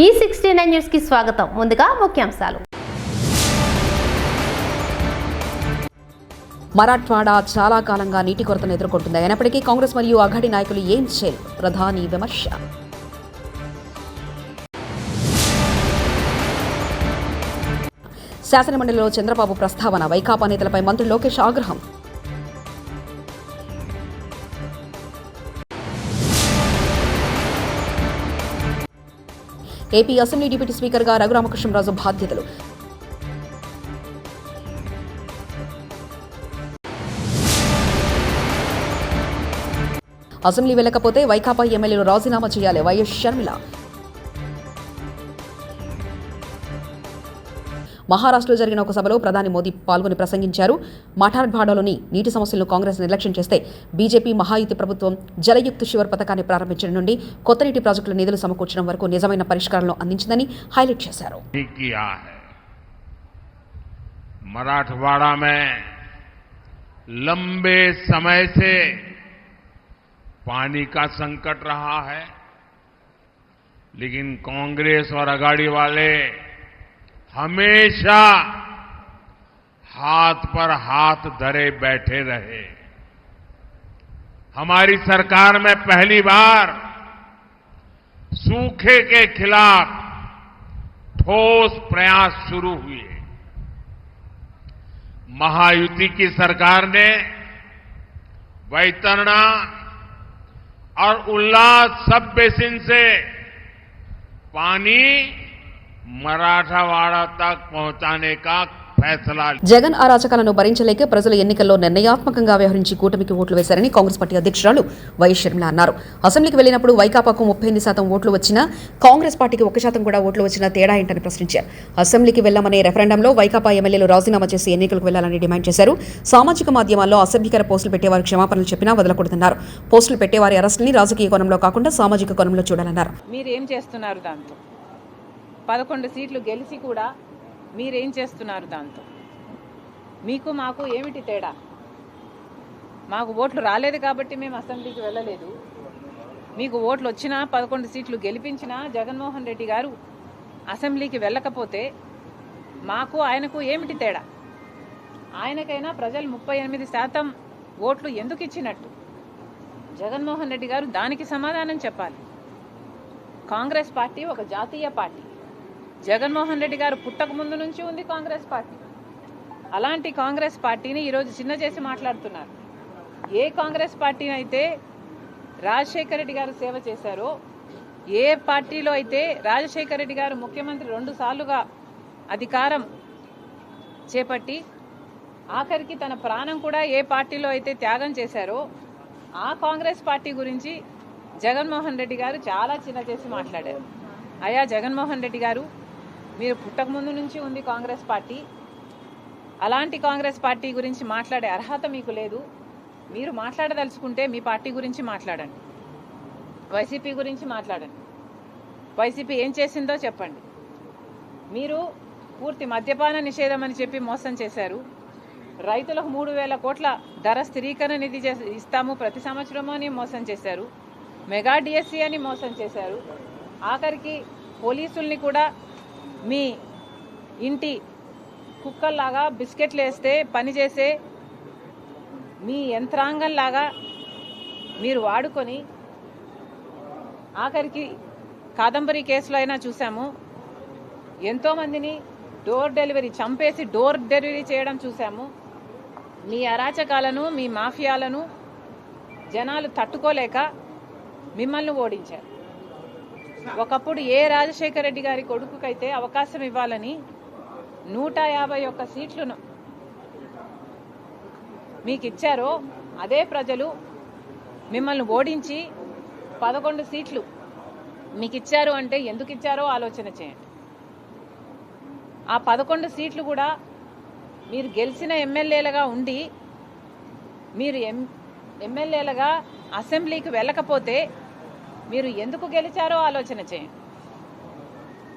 E69 news కి స్వాగతం. ముందుగా ముఖ్యాంశాలు. మరాఠ్వాడా చాలా కాలంగా నీటి కొరతను ఎదుర్కొంటుంది. అయినప్పటికీ కాంగ్రెస్ మరియు అఘాడి నాయకులు ఏం చేయలేదు. ప్రధాని విమర్శ. శాసనమండలిలో చంద్రబాబు ప్రస్తావన. వైకాపా నేతలపై మంత్రి లోకేష్ ఆగ్రహం. ఏపీ అసెంబ్లీ డిప్యూటీ స్పీకర్గా రఘురామకృష్ణరాజు బాధ్యతలు. అసెంబ్లీ వెళ్లకపోతే వైకాపా ఎమ్మెల్యేలు రాజీనామా చేయాలి. వైఎస్ షర్మిల. మహారాష్ట్రలో జరిగిన ఒక సభలో ప్రధాని మోదీ పాల్గొని ప్రసంగించారు. మరాఠ్వాడాలోని నీటి సమస్యలను కాంగ్రెస్ నిర్లక్ష్యం చేస్తే బీజేపీ మహాయుతి ప్రభుత్వం జలయుక్త శివర్ పథకాన్ని ప్రారంభించడం నుండి కొత్త నీటి ప్రాజెక్టుల నిధులు సమకూర్చడం వరకు నిజమైన పరిష్కారాలను అందించిందని హైలైట్ చేశారు. मराठवाड़ा में लंबे समय से पानी का संकट रहा है, लेकिन कांग्रेस और अघाड़ी वाले हमेशा हाथ पर हाथ धरे बैठे रहे. हमारी सरकार में पहली बार सूखे के खिलाफ ठोस प्रयास शुरू हुए. महायुति की सरकार ने वैतरणा और उल्लास सब बेसिन से पानी मराठवाड़ा तक पहुंचाने का फैसला. జగన్ అరాచకాలను భరించలేక ప్రజలు ఎన్నికల్లో నిర్ణయాత్మకంగా వ్యవహరించి కూటమికి ఓట్లు వేశారని కాంగ్రెస్ పార్టీ అధ్యక్షురాలు వైఎస్ షర్మిల అన్నారు. అసెంబ్లీకి వెళ్లినప్పుడు వైకాపాకు 38% ఓట్లు వచ్చినా కాంగ్రెస్ పార్టీకి 1% కూడా ఓట్లు వచ్చినా తేడా ఏంటని ప్రశ్నించారు. అసెంబ్లీకి వెళ్లామనే రెఫరెండంలో వైకాపా ఎమ్మెల్యేలు రాజీనామా చేసి ఎన్నికలకు వెళ్లాలని డిమాండ్ చేశారు. సామాజిక మాధ్యమాల్లో అసభ్యకర పోస్టులు పెట్టేవారు క్షమాపణలు చెప్పినా వదలకూడదన్నారు. పోస్టులు పెట్టేవారి అరెస్టుని రాజకీయ కోణంలో కాకుండా సామాజిక కోణంలో చూడాలన్నారు. మీరేం చేస్తున్నారు దాంతో? 11 సీట్లు గెలిచి కూడా మీరేం చేస్తున్నారు దాంతో? మీకు మాకు ఏమిటి తేడా? మాకు ఓట్లు రాలేదు కాబట్టి మేము అసెంబ్లీకి వెళ్ళలేదు. మీకు ఓట్లు వచ్చినా 11 సీట్లు గెలిపించినా జగన్మోహన్ రెడ్డి గారు అసెంబ్లీకి వెళ్ళకపోతే మాకు ఆయనకు ఏమిటి తేడా? ఆయనకైనా ప్రజలు 38% ఓట్లు ఎందుకు ఇచ్చినట్టు? జగన్మోహన్ రెడ్డి గారు దానికి సమాధానం చెప్పాలి. కాంగ్రెస్ పార్టీ ఒక జాతీయ పార్టీ. జగన్మోహన్ రెడ్డి గారు పుట్టక ముందు నుంచి ఉంది కాంగ్రెస్ పార్టీ. అలాంటి కాంగ్రెస్ పార్టీని ఈరోజు చిన్న చేసి మాట్లాడుతున్నారు. ఏ కాంగ్రెస్ పార్టీని అయితే రాజశేఖర రెడ్డి గారు సేవ చేశారో, ఏ పార్టీలో అయితే రాజశేఖర రెడ్డి గారు ముఖ్యమంత్రి 2 సార్లుగా అధికారం చేపట్టి ఆఖరికి తన ప్రాణం కూడా ఏ పార్టీలో అయితే త్యాగం చేశారో ఆ కాంగ్రెస్ పార్టీ గురించి జగన్మోహన్ రెడ్డి గారు చాలా చిన్న చేసి మాట్లాడారు. అయ్యా జగన్మోహన్ రెడ్డి గారు, మీరు పుట్టక ముందు నుంచి ఉంది కాంగ్రెస్ పార్టీ. అలాంటి కాంగ్రెస్ పార్టీ గురించి మాట్లాడే అర్హత మీకు లేదు. మీరు మాట్లాడదలుచుకుంటే మీ పార్టీ గురించి మాట్లాడండి, వైసీపీ గురించి మాట్లాడండి. వైసీపీ ఏం చేసిందో చెప్పండి. మీరు పూర్తి మద్యపాన నిషేధం అని చెప్పి మోసం చేశారు. రైతులకు 3,000 కోట్ల ధర స్థిరీకరణ నిధి ఇస్తాము ప్రతి సంవత్సరము అని మోసం చేశారు. మెగా డిఎస్సీ అని మోసం చేశారు. ఆఖరికి పోలీసుల్ని కూడా మీ ఇంటి కుక్కల్లాగా బిస్కెట్లు వేస్తే పనిచేసే మీ యంత్రాంగంలాగా మీరు వాడుకొని ఆఖరికి కాదంబరి కేసులో అయినా చూసాము. ఎంతోమందిని డోర్ డెలివరీ చంపేసి డోర్ డెలివరీ చేయడం చూసాము. మీ అరాచకాలను మీ మాఫియాలను జనాలు తట్టుకోలేక మిమ్మల్ని ఓడించారు. ఒకప్పుడు ఏ రాజశేఖర రెడ్డి గారి కొడుకుకైతే అవకాశం ఇవ్వాలని 151 సీట్లను మీకు ఇచ్చారో అదే ప్రజలు మిమ్మల్ని ఓడించి 11 సీట్లు మీకు ఇచ్చారు అంటే ఎందుకు ఇచ్చారో ఆలోచన చేయండి. ఆ 11 సీట్లు కూడా మీరు గెలిచిన ఎమ్మెల్యేలుగా ఉండి మీరు ఎమ్మెల్యేలుగా అసెంబ్లీకి వెళ్ళకపోతే మీరు ఎందుకు గెలిచారో ఆలోచన చేయండి.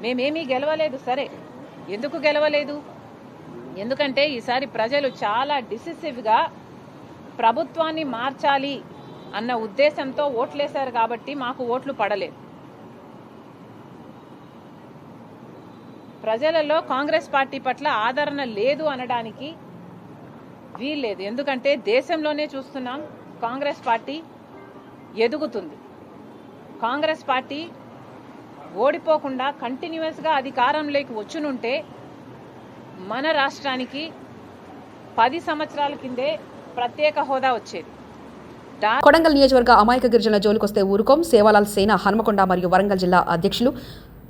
మేమేమీ గెలవలేదు, సరే ఎందుకు గెలవలేదు? ఎందుకంటే ఈసారి ప్రజలు చాలా డిసిసివ్గా ప్రభుత్వాన్ని మార్చాలి అన్న ఉద్దేశంతో ఓట్లేశారు కాబట్టి మాకు ఓట్లు పడలేదు. ప్రజలలో కాంగ్రెస్ పార్టీ పట్ల ఆదరణ లేదు అనడానికి వీల్లేదు. ఎందుకంటే దేశంలోనే చూస్తున్నాం కాంగ్రెస్ పార్టీ ఎదుగుతుంది. కాంగ్రెస్ పార్టీ ఓడిపోకుండా కంటిన్యూస్గా అధికారంలోకి వచ్చునుంటే మన రాష్ట్రానికి 10 సంవత్సరాల కిందే ప్రత్యేక హోదా వచ్చేది. కొడంగల్ నియోజకవర్గ అమాయక గిరిజనుల జోలికొస్తే ఊరుకోం సేవాలాల్ సేన హన్మకొండ మరియు వరంగల్ జిల్లా అధ్యక్షులు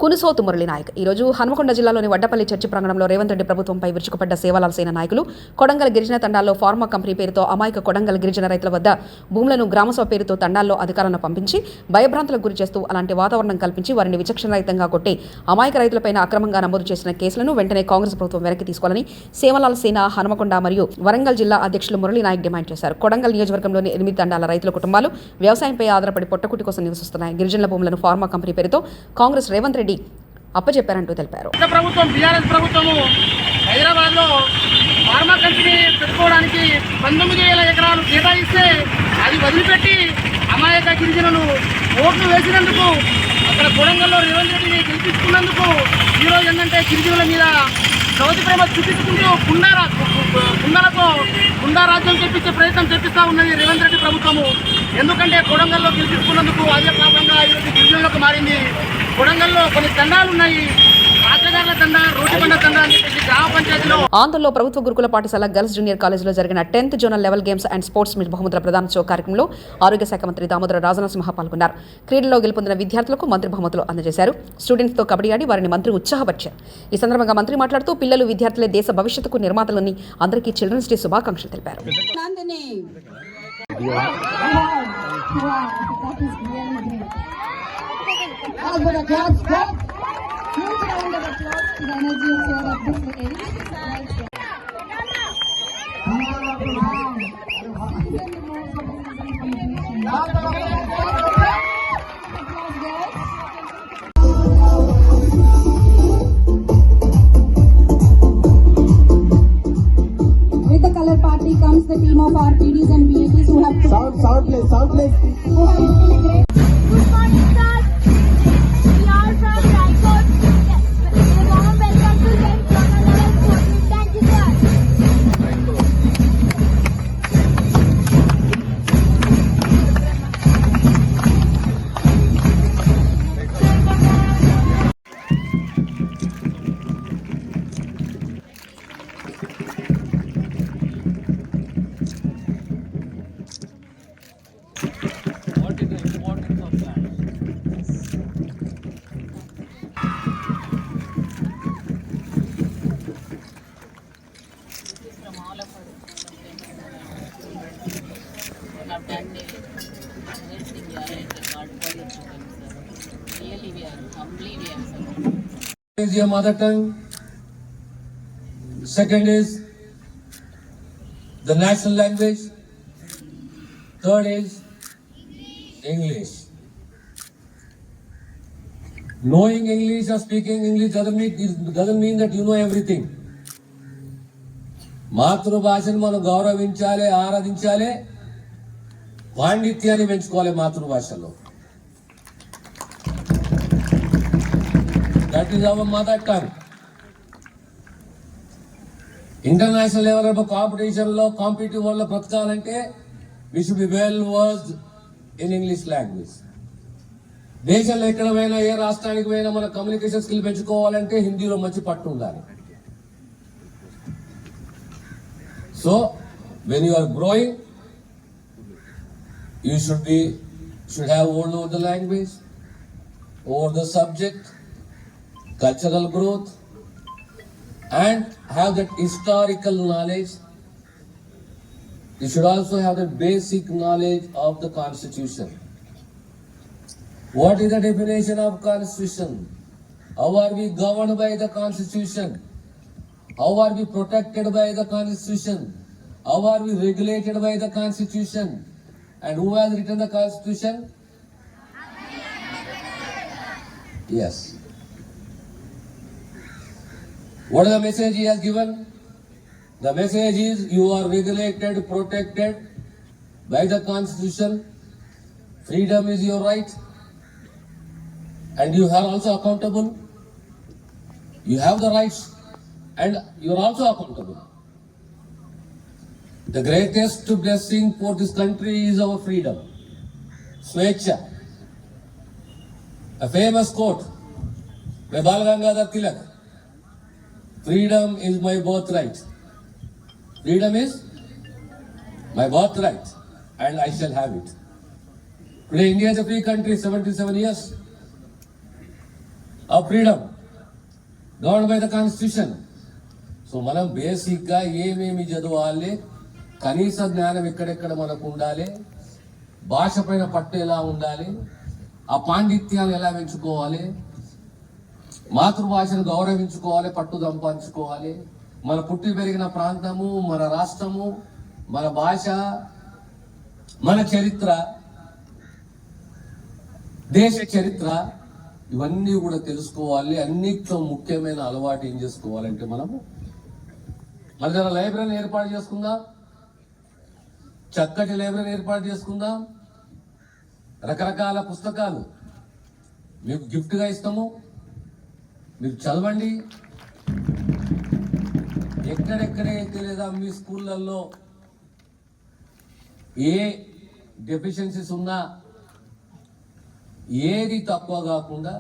కునుసోతు మురళి నాయక్ ఈరోజు హన్మకొండ జిల్లాలోని వడ్డపల్లి చర్చి ప్రాంగణంలో రేవంత్ రెడ్డి ప్రభుత్వంపై విరుచుకుపడ్డ సేవాలాల్ సేన నాయకులు కొడంగల్ గిరిజన తండాల్లో ఫార్మా కంపెనీ పేరుతో అమాయక కొడంగల్ గిరిజన రైతుల వద్ద భూములను గ్రామసభ పేరుతో తండాల్లో అధికారులను పంపించి భయభ్రాంతులకు గురి చేస్తూ అలాంటి వాతావరణం కల్పించి వారిని విచక్షణరహితంగా కొట్టి అమాయక రైతులపైన అక్రమంగా నమోదు చేసిన కేసులను వెంటనే కాంగ్రెస్ ప్రభుత్వం వెనక్కి తీసుకోవాలని సేవాలాల్ సేన హన్మకొండ మరియు వరంగల్ జిల్లా అధ్యక్షులు మురళి నాయక్ డిమాండ్ చేశారు. కొడంగల్ నియోజకవర్గంలోని 8 తండాల రైతుల కుటుంబాలు వ్యవసాయంపై ఆధారపడి పొట్టకుటి కోసం నివసిస్తున్నాయి. గిరిజనుల భూములను ఫార్మా కంపెనీ పేరుతో కాంగ్రెస్ రేవంత్ రెడ్డి అప్పచెప్పారంటూ తెలిపారు. ప్రభుత్వం బీఆర్ఎస్ ప్రభుత్వము హైదరాబాద్లో ఫార్మా కంపెనీ పెట్టుకోవడానికి 19,000 ఎకరాలు కేటాయిస్తే అది వదిలిపెట్టి అమాయక గిరిజనులు ఓట్లు వేసినందుకు అక్కడ కొడంగల్లో రేవంత్ రెడ్డిని గెలిపించుకున్నందుకు ఈరోజు ఏంటంటే గిరిజనుల మీద సౌతి ప్రేమ చూపించుకుంటూ గుండా రాజ్యం చేపించే ప్రయత్నం చేపిస్తూ ఉన్నది రేవంత్ రెడ్డి ప్రభుత్వము. ఎందుకంటే కొడంగల్లో గెలిపించుకున్నందుకు అదే ప్రాంతంగా ఈరోజు గిరిజనులకు మారింది. కొడంగల్లో కొన్ని తండాలు ఉన్నాయి. ఆటగాళ్ల తండా, రోడ్డుబండ తండా అని చెప్పేసి గ్రామ పంచాయతీలో ఆంధ్రలో ప్రభుత్వ గురుకుల పాఠశాల గర్ల్స్ జూనియర్ కాలేజీలో జరిగిన 10th zonal level games and sports meet బహుమతుల ప్రదానోత్సవ కార్యక్రమంలో ఆరోగ్య శాఖ మంత్రి దామోదర రాజనరసింహ పాల్గొన్నారు. క్రీడల్లో గెలుపొందిన విద్యార్థులకు మంత్రి బహుమతులు అందజేశారు. స్టూడెంట్స్తో కబడ్డీ ఆడి వారిని మంత్రి ఉత్సాహపరిచారు. ఈ సందర్భంగా మంత్రి మాట్లాడుతూ పిల్లలు విద్యార్థులే దేశ భవిష్యత్తుకు నిర్మాతలని అందరికీ చిల్డ్రన్స్ డే శుభాకాంక్షలు తెలిపారు. With the color party comes the team of our PDs and BATs who have sound place. who have been a great. Good morning, sir. We are from Raipur. A warm welcome to St. Jonathan Sports. Thank you, sir. Is your mother tongue. Second is the national language. Third is English. Knowing English or speaking English doesn't mean that you know everything. మాతృభాషను మనం గౌరవించాలి, ఆరాధించాలి, పాండిత్యాన్ని పెంచుకోవాలి మాతృభాషలో. That is our mother tongue. International level of competition లో competitive world లో బ్రతకాలంటే we should be well versed in English language. దేశంలో ఎక్కడ పోయినా ఏ రాష్ట్రానికి పోయినా మన కమ్యూనికేషన్ స్కిల్ పెంచుకోవాలంటే హిందీలో మంచి పట్టు ఉండాలి. So when you are growing, you should have hold over the language, over the subject, cultural growth, and have that historical knowledge. You should also have the basic knowledge of the Constitution. What is the definition of Constitution? How are we governed by the Constitution? How are we protected by the Constitution? How are we regulated by the Constitution? And who has written the Constitution? Yes. What is the message he has given? The message is you are regulated, protected by the Constitution. Freedom is your right. And you are also accountable. You have the rights and you are also accountable. The greatest blessing for this country is our freedom. Swecha. A famous quote by Bal Gangadhar Tilak. Freedom is my birthright. Freedom is my birthright and I shall have it. Today India is a free country, 77 years of freedom, governed by the constitution. So మనం బేసిక్గా ఏమేమి చదవాలి, కనీస జ్ఞానం ఎక్కడెక్కడ మనకు ఉండాలి, భాష పైన పట్టు ఎలా ఉండాలి, ఆ పాండిత్యాన్ని ఎలా పెంచుకోవాలి, మాతృభాషను గౌరవించుకోవాలి, పట్టు సంపాదించుకోవాలి, మన పుట్టి పెరిగిన ప్రాంతము, మన రాష్ట్రము, మన భాష, మన చరిత్ర, దేశ చరిత్ర, ఇవన్నీ కూడా తెలుసుకోవాలి. అన్నిట్లో ముఖ్యమైన అలవాటు ఏం చేసుకోవాలంటే మనము మన దగ్గర లైబ్రరీని ఏర్పాటు చేసుకుందాం, చక్కటి లైబ్రరీని ఏర్పాటు చేసుకుందాం. రకరకాల పుస్తకాలు మీకు గిఫ్ట్గా ఇస్తాము, మీరు చదవండి. ఎక్కడెక్కడైతే లేదా మీ స్కూళ్ళల్లో ఏ డెఫిషియన్సీస్ ఉన్నా ఏది తక్కువ కాకుండా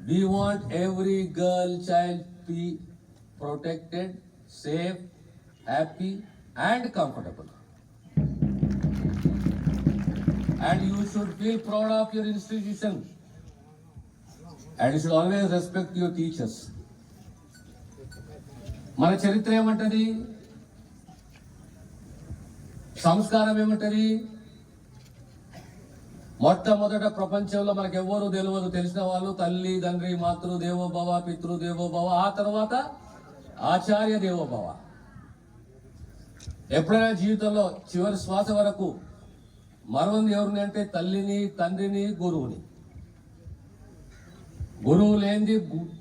we want every girl child be protected, safe, happy and comfortable. And you should feel proud of your institution. And you should always respect your teachers. మన చరిత్ర ఏమంటది, సంస్కారం ఏమంటది, మొట్టమొదట ప్రపంచంలో మనకు ఎవరు తెలియదు, తెలిసిన వాళ్ళు తల్లి తండ్రి మాతృ దేవోభవ పితృ దేవోభవ, ఆ తర్వాత ఆచార్య దేవోభవ. ఎప్పుడైనా జీవితంలో చివరి శ్వాస వరకు మరొంది ఎవరిని అంటే తల్లిని, తండ్రిని, గురువుని. గురువు లేనిది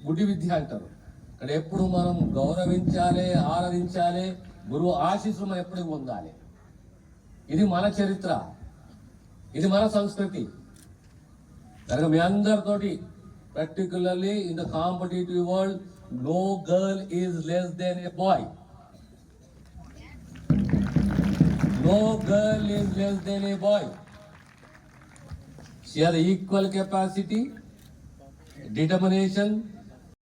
గుడి విద్య అంటారు. ఇక్కడ ఎప్పుడు మనం గౌరవించాలి, ఆరాధించాలి, గురువు ఆశీస్సులు మనం ఎప్పుడు పొందాలి. ఇది మన చరిత్ర, ఇది మన సంస్కృతి. కనుక మీ అందరితోటి particularly in the competitive world, no girl is less than a boy. No girl is less than a boy. She has equal capacity, determination.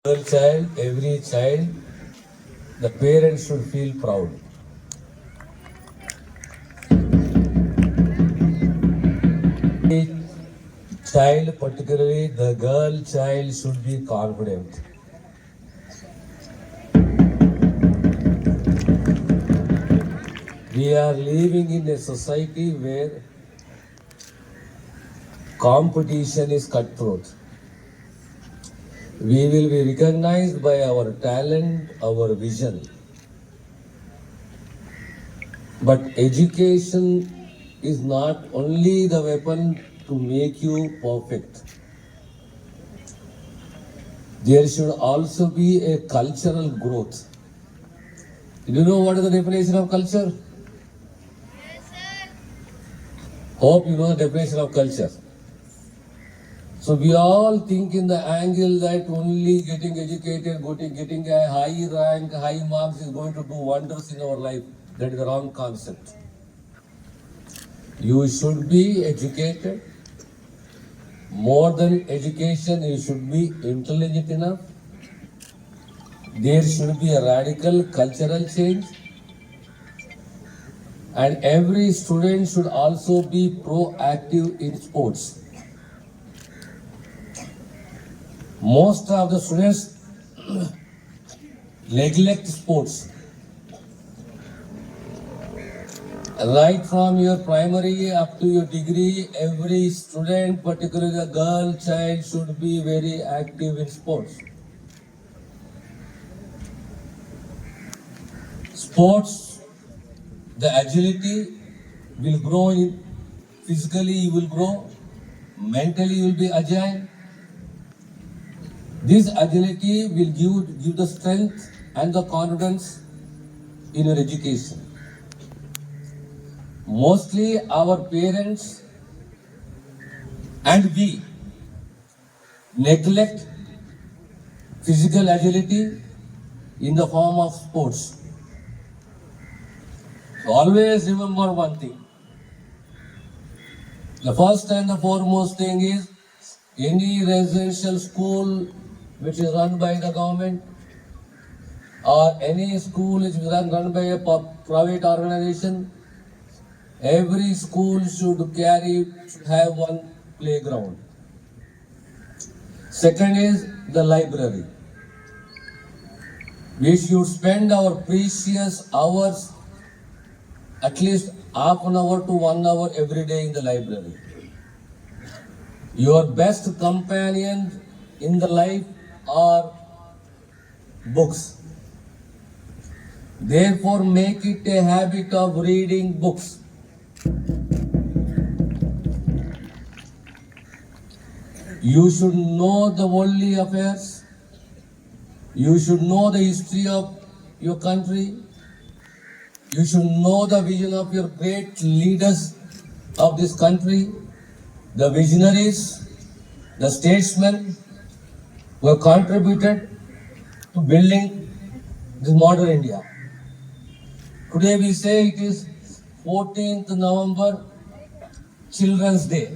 Girl child, every child, the parents should feel proud. Child, particularly the girl child, should be confident. We are living in a society where competition is cutthroat. We will be recognized by our talent, our vision. But education is not only the weapon to make you perfect. There should also be a cultural growth. Do you know what is the definition of culture? Hope you know the definition of culture. So we all think in the angle that only getting educated, getting a high rank, high marks is going to do wonders in our life. That is the wrong concept. You should be educated. More than education, you should be intelligent enough. There should be a radical cultural change. And every student should also be proactive in sports. Most of the students neglect sports. Right from your primary up to your degree, every student, particularly a girl child, should be very active in sports. Sports, the agility will grow in physically, you will grow, mentally you will be agile. This agility will give the strength and the confidence in your education. Mostly our parents and we neglect physical agility in the form of sports. So always remember one thing. The first and the foremost thing is any residential school which is run by the government or any school which is run by a private organization, every school should have one playground. Second is the library. We should spend our precious hours, at least half an hour to 1 hour every day in the library. Your best companions in the life are books. Therefore, make it a habit of reading books. You should know the worldly affairs. You should know the history of your country. You should know the vision of your great leaders of this country, the visionaries, the statesmen who have contributed to building this modern India. Today we say it is 14th November, Children's Day.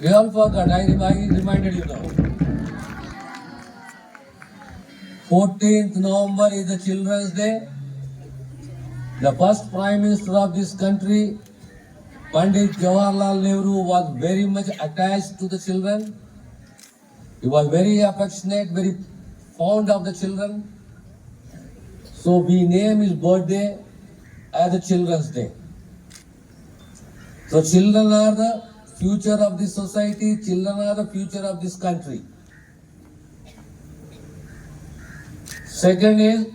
We all forgot, I reminded you now. 14th November is the Children's Day. The first Prime Minister of this country, Pandit Jawaharlal Nehru, was very much attached to the children. He was very affectionate, very fond of the children. So we name his birthday as the Children's Day. So children are the future of this society, children are the future of this country. Second is,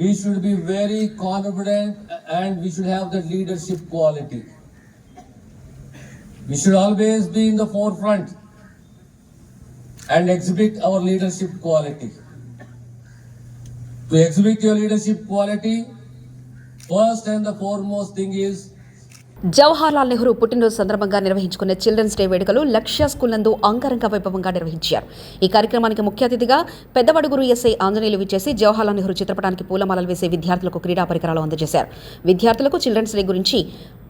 we should be very confident and we should have the leadership quality. We should always be in the forefront and exhibit our leadership quality. To exhibit your leadership quality, first and the foremost thing is Jawaharlal Nehru పుట్టినరోజు సందర్భంగా నిర్వహించుకున్న children's day వేడుకలు లక్ష్య school నందు అంగరంగ వైభవంగా నిర్వహించారు. ఈ కార్యక్రమానికి ముఖ్య అతిథిగా పెద్దబడుగురు ఎస్ఐ ఆంజనేయులు విచ్చేసి జవహర్లాల్ నెహ్రూ చిత్రపటానికి పూలమాలలు వేసే విద్యార్థులకు క్రీడా పరికరాలు అందజేశారు. విద్యార్థులకు చిల్డ్రన్స్ డే గురించి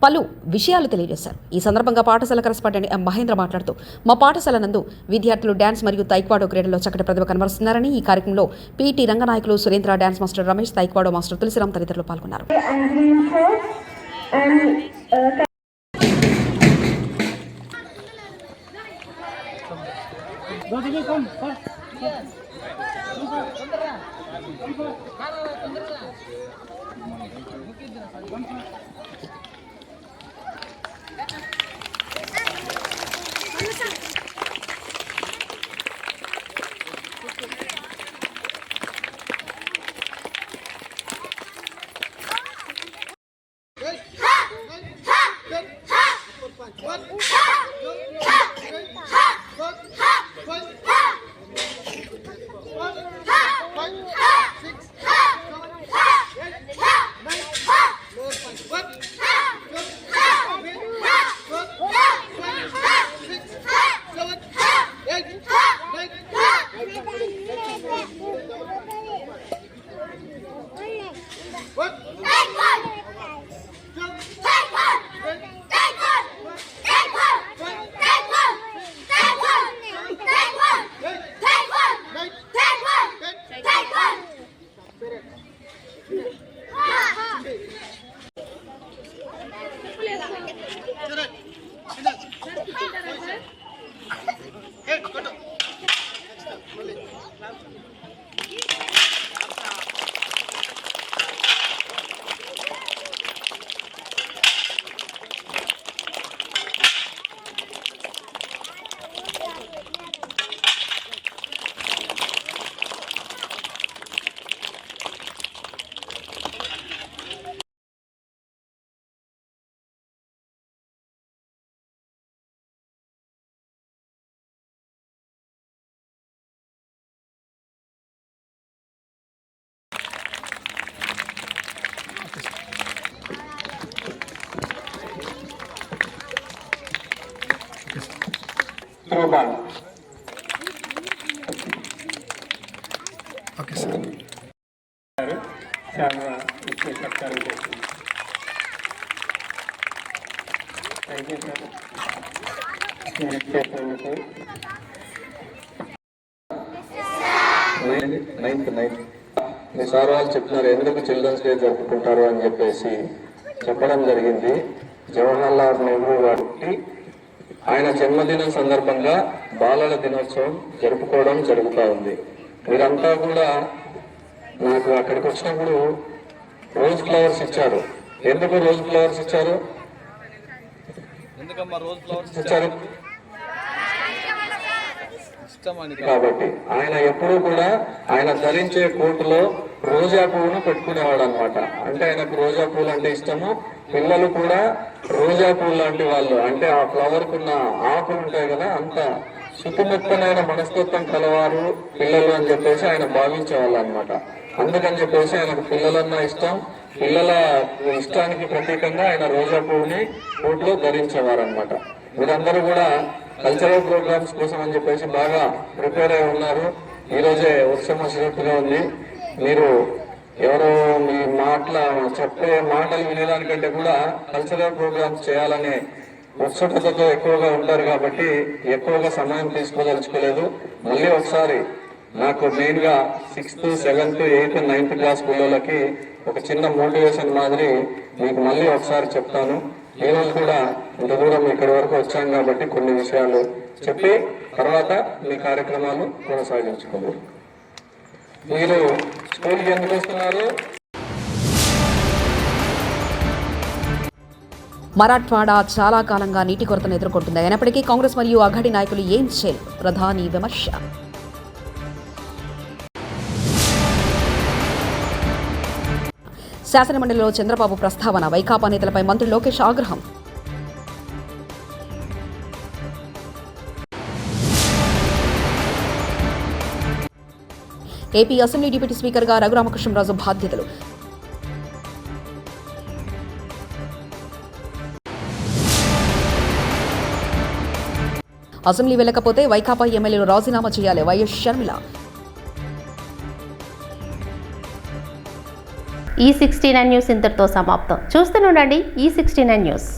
పలు విషయాలు తెలియజేశారు. ఈ సందర్భంగా పాఠశాల కరెస్పాండెంట్ ఎం మహేంద్ర మాట్లాడుతూ, మా పాఠశాల నందు విద్యార్థులు డ్యాన్స్ మరియు తైక్వాడో క్రీడల్లో చక్కటి ప్రతిభ కనబరుస్తున్నారని, ఈ కార్యక్రమంలో PT Ranganayakulu Surendra, dance master Ramesh, taekwondo master Tulasiram తదితరులు పాల్గొన్నారు. Okay sir. చాలా ఎక్కువ సత్కారం చేస్తుంది. Thank you sir. నైన్త్ మీ సార్ వాళ్ళు చెప్తున్నారు ఎందుకు చిల్డ్రన్స్ డే జరుపుకుంటారు అని చెప్పేసి చెప్పడం జరిగింది. జవహర్లాల్ నెహ్రూ గారికి ఆయన జన్మదినం సందర్భంగా బాలల దినోత్సవం జరుపుకోవడం జరుగుతూ ఉంది. మీరంతా కూడా నాకు అక్కడికి వచ్చినప్పుడు రోజ్ ఫ్లవర్స్ ఇచ్చారు. ఎందుకు రోజ్ ఫ్లవర్స్ ఇచ్చారు? ఇచ్చారు కాబట్టి ఆయన ఎప్పుడూ కూడా ఆయన ధరించే కోటులో రోజా పువ్వును పెట్టుకునేవాడు అనమాట. అంటే ఆయనకు రోజా పువ్వులు అంటే ఇష్టము. పిల్లలు కూడా రోజా పువ్వు లాంటి వాళ్ళు, అంటే ఆ ఫ్లవర్ కున్న ఆకులు ఉంటాయి కదా, అంత శుతిమెత్తనైన మనస్తత్వం కలవారు పిల్లలు అని చెప్పేసి ఆయన భావించేవాళ్ళు అనమాట. అందుకని చెప్పేసి ఆయనకు పిల్లలన్నా ఇష్టం. పిల్లల ఇష్టానికి ప్రతీకంగా ఆయన రోజా పువ్వుని కోట్లో ధరించేవారు అనమాట. మీరందరూ కూడా కల్చరల్ ప్రోగ్రామ్స్ కోసం అని చెప్పేసి బాగా ప్రిపేర్ అయి ఉన్నారు. ఈరోజే వర్షం వచ్చినట్టుగా ఉంది. మీరు ఎవరో మీ చెప్పే మాటలు వినేదానికంటే కూడా కల్చరల్ ప్రోగ్రామ్స్ చేయాలనే ఉత్సుకతతో ఎక్కువగా ఉంటారు కాబట్టి ఎక్కువగా సమయం తీసుకోదలుచుకోలేదు. మళ్ళీ ఒకసారి నాకు మెయిన్ గా 6th, 7th, 8th, 9th class పిల్లలకి ఒక చిన్న మోటివేషన్ మాదిరి మీకు మళ్ళీ ఒకసారి చెప్తాను. ఈ రోజు కూడా ఇంత దూరం ఇక్కడి వరకు వచ్చాం కాబట్టి కొన్ని విషయాలు చెప్పి తర్వాత మీ కార్యక్రమాలు కొనసాగించుకోవాలి. మీరు స్కూల్కి ఎందుకు వస్తున్నారు? మరాఠ్వాడా చాలా కాలంగా నీటి కొరతను ఎదుర్కొంటుంది. అయినప్పటికీ కాంగ్రెస్ మరియు అఘాడీ నాయకులు ఏం చేయరు? ప్రధాని విమర్శ. శాసనమండలిలో చంద్రబాబు ప్రస్తావన. వైకాపా నేతలపై మంత్రి లోకేష్ ఆగ్రహం. ఏపీ అసెంబ్లీ డిప్యూటీ స్పీకర్గా రఘురామకృష్ణరాజు బాధ్యతలు. అసెంబ్లీ వెళ్లకపోతే వైకాపా ఎమ్మెల్యేలు రాజీనామా చేయాలి. వైఎస్ షర్మిల. ఈ 69 న్యూస్ ఇంతటితో సమాప్తం. చూస్తూనే ఉండండి ఈ 69 న్యూస్.